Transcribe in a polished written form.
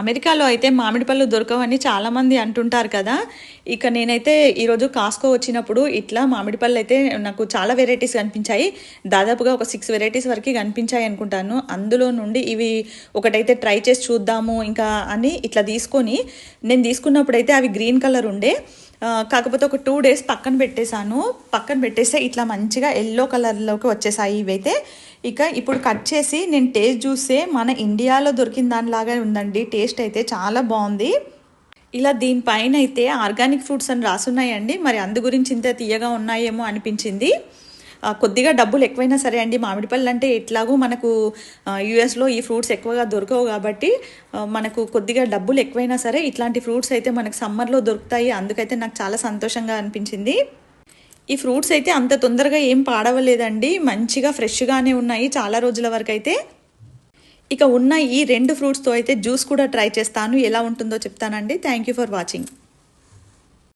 అమెరికాలో అయితే మామిడి పళ్ళు దొరకవని చాలామంది అంటుంటారు కదా. ఇక నేనైతే ఈరోజు కాస్కో వచ్చినప్పుడు ఇట్లా మామిడి పళ్ళు అయితే నాకు చాలా వెరైటీస్ కనిపించాయి. దాదాపుగా ఒక 6 వెరైటీస్ వరకు కనిపించాయి అనుకుంటాను. అందులో నుండి ఇవి ఒకటైతే ట్రై చేసి చూద్దాము ఇంకా అని ఇట్లా తీసుకొని, నేను తీసుకున్నప్పుడైతే అవి గ్రీన్ కలర్ ఉండే. కాకపోతే ఒక 2 డేస్ పక్కన పెట్టేశాను. పక్కన పెట్టేస్తే ఇట్లా మంచిగా ఎల్లో కలర్లోకి వచ్చేసాయి ఇవైతే. ఇక ఇప్పుడు కట్ చేసి నేను టేస్ట్ చూస్తే మన ఇండియాలో దొరికిన దానిలాగా ఉందండి. టేస్ట్ అయితే చాలా బాగుంది. ఇలా దీనిపైన అయితే ఆర్గానిక్ ఫ్రూట్స్ అని రాసున్నాయండి. మరి అందు గురించి ఇంత తీయగా ఉన్నాయేమో అనిపించింది. కొద్దిగా డబ్బులు ఎక్కువైనా సరే అండి, మామిడి పళ్ళు అంటే ఎట్లాగో మనకు యూఎస్లో ఈ ఫ్రూట్స్ ఎక్కువగా దొరకవు కాబట్టి మనకు కొద్దిగా డబ్బులు ఎక్కువైనా సరే ఇట్లాంటి ఫ్రూట్స్ అయితే మనకు సమ్మర్లో దొరుకుతాయి. అందుకైతే నాకు చాలా సంతోషంగా అనిపించింది. ఈ ఫ్రూట్స్ అయితే అంత తొందరగా ఏం పాడవలేదండి, మంచిగా ఫ్రెష్గానే ఉన్నాయి చాలా రోజుల వరకు అయితే. ఇక ఉన్న ఈ 2 ఫ్రూట్స్తో అయితే జ్యూస్ కూడా ట్రై చేస్తాను, ఎలా ఉంటుందో చెప్తానండి. Thank you for watching.